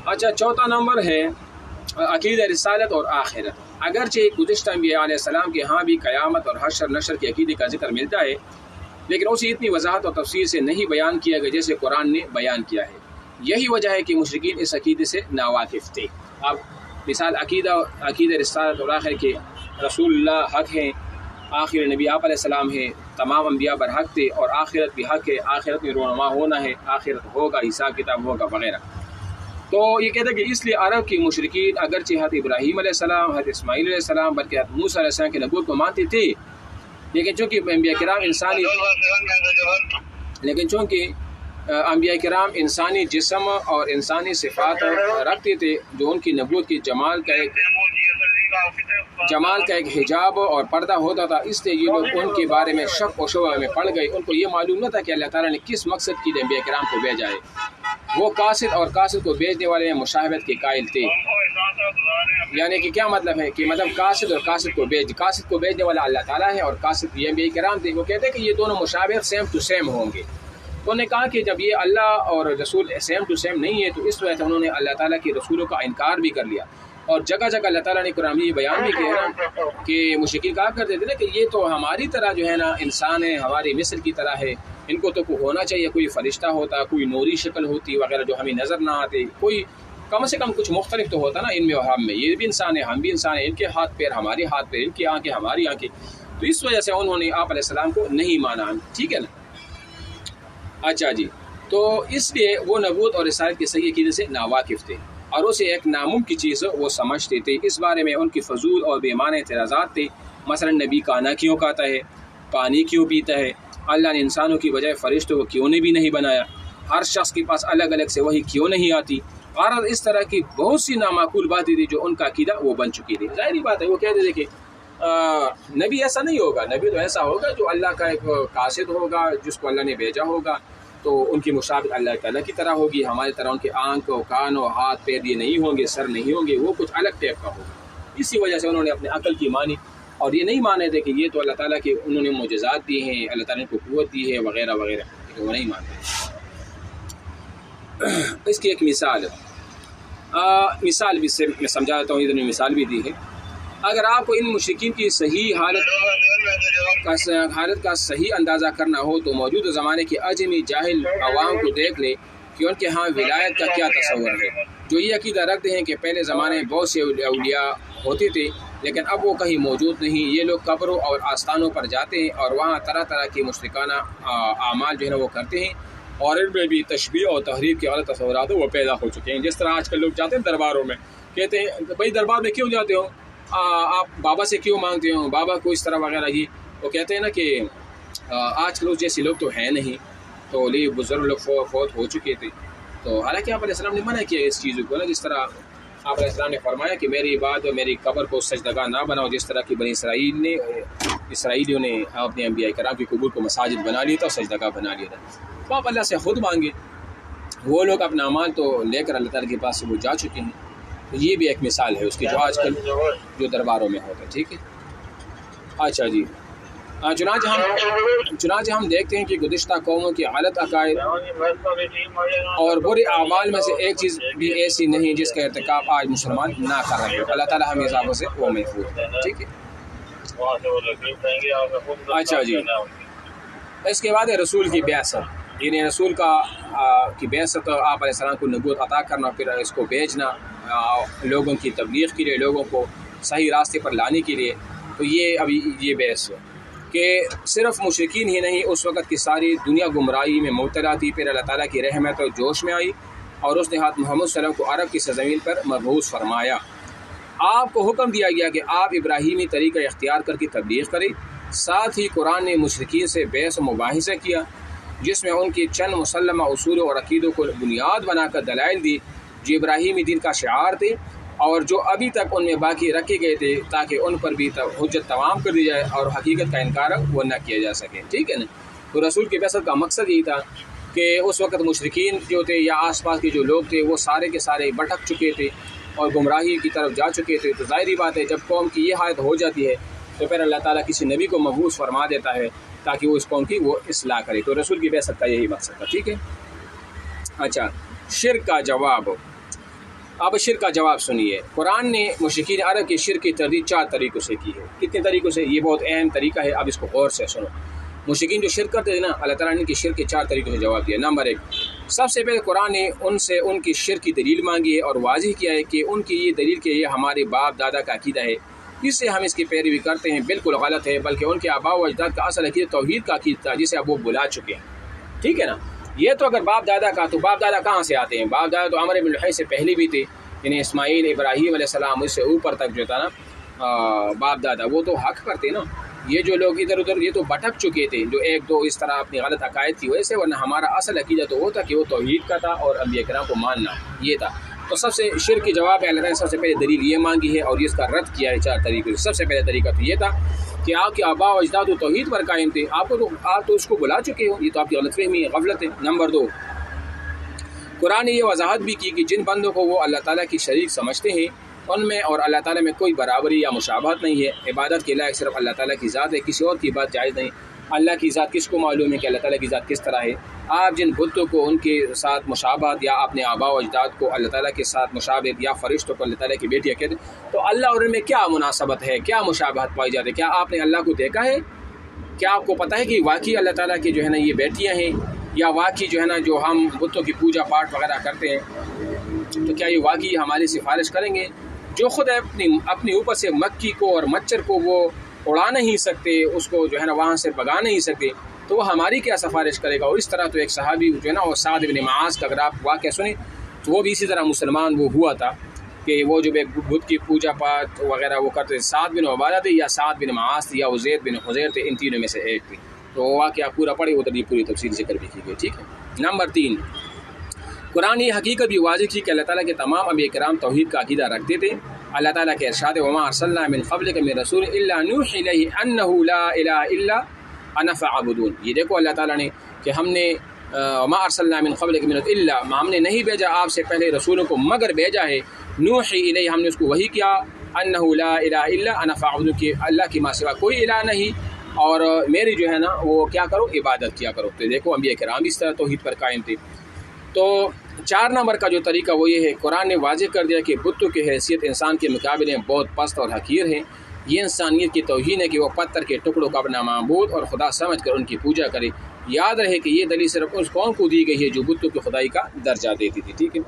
اچھا، چوتھا نمبر ہے عقیدہ رسالت اور آخرت۔ اگرچہ گزشتہ انبیاء علیہ السلام کے ہاں بھی قیامت اور حشر نشر کے عقیدے کا ذکر ملتا ہے، لیکن اسے اتنی وضاحت اور تفصیل سے نہیں بیان کیا گیا جیسے قرآن نے بیان کیا ہے۔ یہی وجہ ہے کہ مشرکین اس عقیدے سے ناواقف تھے۔ اب مثال عقیدہ رسالت اور آخرت کے رسول اللہ حق ہیں، آخر نبی آپ علیہ السلام ہیں، تمام انبیاء برحق تھے، اور آخرت بھی حق ہے، آخرت میں رونما ہونا ہے، آخرت ہوگا، حساب کتاب ہوگا وغیرہ۔ تو یہ کہتے ہیں کہ اس لیے عرب کی مشرکین اگرچہ حضرت ابراہیم علیہ السلام، حضرت اسماعیل علیہ السلام، بلکہ حضرت موسیٰ علیہ السلام کی نبوت کو مانتے تھے، لیکن چونکہ انبیاء کرام انسانی جسم اور انسانی صفات رکھتے تھے جو ان کی نبوت کی جمال کا ایک حجاب اور پردہ ہوتا تھا، اس لیے یہ لوگ ان کے بارے میں شک و شبہ میں پڑ گئے۔ ان کو یہ معلوم نہ تھا کہ اللہ تعالیٰ نے کس مقصد کے لیے انبیاء کرام کو بھیجا ہے۔ وہ قاصد اور قاصد کو بھیجنے والے میں مشابہت کے قائل تھے۔ یعنی کہ کیا مطلب ہے کہ قاصد اور قاصد کو بھیجنے والا اللہ تعالیٰ ہے، اور قاصد یہ انبیاء کرام تھے۔ وہ کہتے ہیں کہ یہ دونوں مشابہت سیم ٹو سیم ہوں گے۔ تو انہوں نے کہا کہ جب یہ اللہ اور رسول سیم ٹو سیم نہیں ہے تو اس وجہ سے انہوں نے اللہ تعالیٰ کے رسولوں کا انکار بھی کر لیا۔ اور جگہ جگہ اللہ تعالیٰ نے قرآن میں بیان بھی کیا ہے کہ مشرکین کہا کرتے تھے نا کہ یہ تو ہماری طرح جو ہے نا انسان ہے، ہماری مثل کی طرح ہے، ان کو تو ہونا چاہیے کوئی فرشتہ ہوتا، کوئی نوری شکل ہوتی وغیرہ جو ہمیں نظر نہ آتے، کوئی کم سے کم کچھ مختلف تو ہوتا نا ان میں و ہم میں، یہ بھی انسان ہے، ہم بھی انسان ہیں، ان کے ہاتھ پیر ہمارے ہاتھ پیر، ان کی آنکھیں ہماری آنکھیں۔ تو اس وجہ سے انہوں نے آپ علیہ السلام کو نہیں مانا، ٹھیک ہے نا۔ اچھا جی، تو اس لیے وہ نبوت اور رسالت کے صحیح عقیدے سے ناواقف تھے، اور اسے ایک ناممکن چیز وہ سمجھتے تھے۔ اس بارے میں ان کی فضول اور بے معنی اعتراضات تھے، مثلا نبی کھانا کیوں کھاتا ہے، پانی کیوں پیتا ہے، اللہ نے انسانوں کی بجائے فرشتوں کو کیوں بھی نہیں بنایا، ہر شخص کے پاس الگ الگ سے وہی کیوں نہیں آتی، اور اس طرح کی بہت سی نامعقول باتیں تھی جو ان کا عقیدہ وہ بن چکی تھی۔ ظاہری بات ہے، وہ کہتے تھے کہ نبی ایسا نہیں ہوگا، نبی تو ایسا ہوگا جو اللہ کا ایک قاصد ہوگا، جس کو اللہ نے بھیجا ہوگا، تو ان کی مشابہت اللہ تعالیٰ کی طرح ہوگی، ہماری طرح ان کے آنکھ و کان و ہاتھ پیر یہ نہیں ہوں گے، سر نہیں ہوں گے، وہ کچھ الگ ٹائپ کا ہوگا۔ اسی وجہ سے انہوں نے اپنے عقل کی مانی، اور یہ نہیں مانے تھے کہ یہ تو اللہ تعالیٰ کے انہوں نے معجزات دی ہیں، اللہ تعالیٰ نے کو قوت دی ہے وغیرہ وغیرہ، لیکن وہ نہیں مانتے۔ اس کی ایک مثال بھی سے میں سمجھا دیتا ہوں، ادھر میں مثال بھی دی ہے۔ اگر آپ کو ان مشرکین کی صحیح حالت کا صحیح اندازہ کرنا ہو تو موجودہ زمانے کے اجمی جاہل عوام کو دیکھ لے کہ ان کے ہاں ولایت کا کیا تصور ہے، جو یہ عقیدہ رکھتے ہیں کہ پہلے زمانے میں بہت سے اولیاء ہوتے تھے لیکن اب وہ کہیں موجود نہیں۔ یہ لوگ قبروں اور آستانوں پر جاتے ہیں اور وہاں طرح طرح کی مشرکانہ اعمال جو ہے نا وہ کرتے ہیں، اور ان میں بھی تشبیہ اور تحریف کے غلط تصورات وہ پیدا ہو چکے ہیں۔ جس طرح آج کل لوگ جاتے ہیں درباروں میں، کہتے ہیں بھائی دربار میں کیوں جاتے ہو، آپ بابا سے کیوں مانگتے ہو، بابا کو اس طرح وغیرہ۔ جی وہ کہتے ہیں نا کہ آج لوگ جیسے لوگ تو ہیں نہیں، تو لیے بزرگ لوگ فوت ہو چکے تھے، تو حالانکہ آپ علیہ السلام نے منع کیا اس چیزوں کو نا، جس طرح آپ علیہ السلام نے فرمایا کہ میری بات اور میری قبر کو سجدگاہ نہ بناؤ، جس طرح کی بنی اسرائیلیوں نے اپنے انبیاء کرام کی قبور کو مساجد بنا لیا تھا اور سجدگاہ بنا لیا تھا۔ تو آپ اللہ سے خود مانگے، وہ لوگ اپنا اعمال تو لے کر اللہ تعالیٰ کے پاس سے وہ جا چکے ہیں۔ یہ بھی ایک مثال ہے اس کی جو آج کل جو درباروں میں ہوتا ہے، ٹھیک ہے۔ اچھا جی، چنانچہ ہم دیکھتے ہیں کہ گزشتہ قوموں کے غلط عقائد اور برے اعمال میں سے ایک چیز بھی ایسی نہیں جس کا ارتکاب آج مسلمان نہ کر رہے ہیں۔ اللہ تعالیٰ ہمیں اضافوں سے وہ محفوظ ہے، ٹھیک ہے۔ اچھا جی، اس کے بعد رسول کی بعثت، یعنی رسول کی بعثت، آپ علیہ السلام کو نبوت عطا کرنا، پھر اس کو بھیجنا لوگوں کی تبلیغ کے لیے، لوگوں کو صحیح راستے پر لانے کے لیے۔ تو یہ ابھی یہ بحث کہ صرف مشرکین ہی نہیں، اس وقت کی ساری دنیا گمراہی میں مبتلا تھی، پھر اللہ تعالیٰ کی رحمت اور جوش میں آئی اور اس نے حضرت محمد صلی اللہ علیہ وسلم کو عرب کی سرزمین پر مبعوث فرمایا۔ آپ کو حکم دیا گیا کہ آپ ابراہیمی طریقہ اختیار کر کے تبلیغ کریں۔ ساتھ ہی قرآن نے مشرکین سے بحث و مباحثہ کیا، جس میں ان کی چند مسلمہ اصول اور عقیدوں کو بنیاد بنا کر دلائل دی جو ابراہیمی دین کا شعار تھے اور جو ابھی تک ان میں باقی رکھے گئے تھے، تاکہ ان پر بھی حجت تمام کر دی جائے اور حقیقت کا انکار وہ نہ کیا جا سکے، ٹھیک ہے نا۔ تو رسول کی بعثت کا مقصد یہی تھا کہ اس وقت مشرکین جو تھے یا آس پاس کے جو لوگ تھے وہ سارے کے سارے بھٹک چکے تھے اور گمراہی کی طرف جا چکے تھے۔ تو ظاہری بات ہے جب قوم کی یہ حالت ہو جاتی ہے تو پھر اللہ تعالیٰ کسی نبی کو مبعوث فرما دیتا ہے تاکہ وہ اس قوم کی وہ اصلاح کرے۔ تو رسول کی بعثت کا یہی مقصد تھا، ٹھیک ہے۔ اچھا، شرک کا جواب۔ اب شرک کا جواب سنیے. قرآن نے مشرکین عرب کے شرک کی تردید 4 طریقوں سے کی ہے. کتنے طریقوں سے؟ یہ بہت اہم طریقہ ہے، اب اس کو غور سے سنو. مشرکین جو شرک کرتے تھے نا، اللہ تعالیٰ نے ان کی شرک کے 4 طریقوں سے جواب دیا. نمبر 1، سب سے پہلے قرآن نے ان سے ان کی شرک کی دلیل مانگی ہے اور واضح کیا ہے کہ ان کی یہ دلیل کہ یہ ہمارے باپ دادا کا عقیدہ ہے، اس سے ہم اس کی پیروی کرتے ہیں، بالکل غلط ہے، بلکہ ان کے آباء و اجداد کا اصل عقیدہ توحید کا عقیدہ تھا جسے اب وہ بلا چکے ہیں. ٹھیک ہے نا. یہ تو اگر باپ دادا کا، تو باپ دادا کہاں سے آتے ہیں؟ باپ دادا تو عمرو بن لحی سے پہلے بھی تھے، یعنی اسماعیل، ابراہیم علیہ السلام، اس سے اوپر تک جو تھا نا باپ دادا، وہ تو حق پر تھے نا. یہ جو لوگ ادھر ادھر یہ تو بھٹک چکے تھے، جو ایک دو اس طرح اپنی غلط عقائد کی وجہ سے، ورنہ ہمارا اصل عقیدہ تو وہ تھا کہ وہ توحید کا تھا اور انبیاء کرام کو ماننا، یہ تھا. تو سب سے شرک کے جواب ہے اللہ تعالیٰ نے سب سے پہلے دلیل یہ مانگی ہے اور اس کا رد کیا ہے 4 طریقے سے. سب سے پہلے طریقہ تو یہ تھا کہ آپ کے آباء و اجداد و توحید پر قائم تھے، آپ تو اس کو بلا چکے ہو، یہ تو آپ کی غلط فہمی ہے، غفلت ہے. نمبر 2، قرآن نے یہ وضاحت بھی کی کہ جن بندوں کو وہ اللہ تعالیٰ کی شریک سمجھتے ہیں ان میں اور اللہ تعالیٰ میں کوئی برابری یا مشابہت نہیں ہے. عبادت کے لائق صرف اللہ تعالیٰ کی ذات ہے، کسی اور کی بات جائز نہیں. اللہ کی ذات کس کو معلوم ہے کہ اللہ تعالیٰ کی ذات کس طرح ہے؟ آپ جن بتوں کو ان کے ساتھ مشابہت یا اپنے آباء و اجداد کو اللہ تعالیٰ کے ساتھ مشابہت یا فرشتوں کو اللہ تعالیٰ کی بیٹیاں کہتے ہیں، تو اللہ اور ان میں کیا مناسبت ہے، کیا مشابہت پائی جاتی ہے؟ کیا آپ نے اللہ کو دیکھا ہے؟ کیا آپ کو پتہ ہے کہ واقعی اللہ تعالیٰ کی جو ہے نا یہ بیٹیاں ہیں، یا واقعی جو ہے نا جو ہم بتوں کی پوجا پاٹ وغیرہ کرتے ہیں، تو کیا یہ واقعی ہماری سفارش کریں گے؟ جو خود اپنی اوپر سے مکھی کو اور مچھر کو وہ اڑا نہیں سکتے، اس کو جو ہے نا وہاں سے بگا نہیں سکتے، تو وہ ہماری کیا سفارش کرے گا؟ اور اس طرح تو ایک صحابی جو ہے نا وہ سعد بن معاذ کا اگر آپ واقعہ سنیں تو وہ بھی اسی طرح مسلمان وہ ہوا تھا کہ وہ جو ایک بت کی پوجا پاٹ وغیرہ وہ کرتے تھے. سعد بن عبادہ تھے یا سعد بن معاذ تھے یا زید بن حذیر تھے، ان تینوں میں سے ایک تھے. تو وہ واقعہ پورا پڑھے، ادھر یہ پوری تفصیل ذکر بھی کی گئی. ٹھیک ہے. نمبر 3، قرآن یہ حقیقت بھی واضح کی کہ اللہ تعالیٰ کے تمام انبیاء کرام توحید کا عقیدہ رکھتے تھے. اللہ تعالیٰ کے ارشاد وما ارسلنا من قبلک من رسول الا نوحی الیہ انہ لا الہ الا انا فاعبدون. یہ دیکھو اللہ تعالیٰ نے کہ ہم نے وما ارسلنا من قبلک من الا، ہم نے نہیں بھیجا آپ سے پہلے رسولوں کو مگر بھیجا ہے نوحی الیہ، ہم نے اس کو وحی کیا، انہ لا الہ الا انا فاعبدون، کہ اللہ کے ماں سوا کوئی الہ نہیں اور میری جو ہے نا وہ کیا کرو، عبادت کیا کرو. تو دیکھو انبیاء کرام اس طرح توحید پر قائم تھے. تو 4 نمبر کا جو طریقہ وہ یہ ہے، قرآن نے واضح کر دیا کہ بتوں کی حیثیت انسان کے مقابلے میں بہت پست اور حقیر ہے. یہ انسانیت کی توہین ہے کہ وہ پتھر کے ٹکڑوں کو اپنا معبود اور خدا سمجھ کر ان کی پوجا کرے. یاد رہے کہ یہ دلیل صرف اس قوم کو دی گئی ہے جو بتوں کی خدائی کا درجہ دیتی تھی. ٹھیک ہے.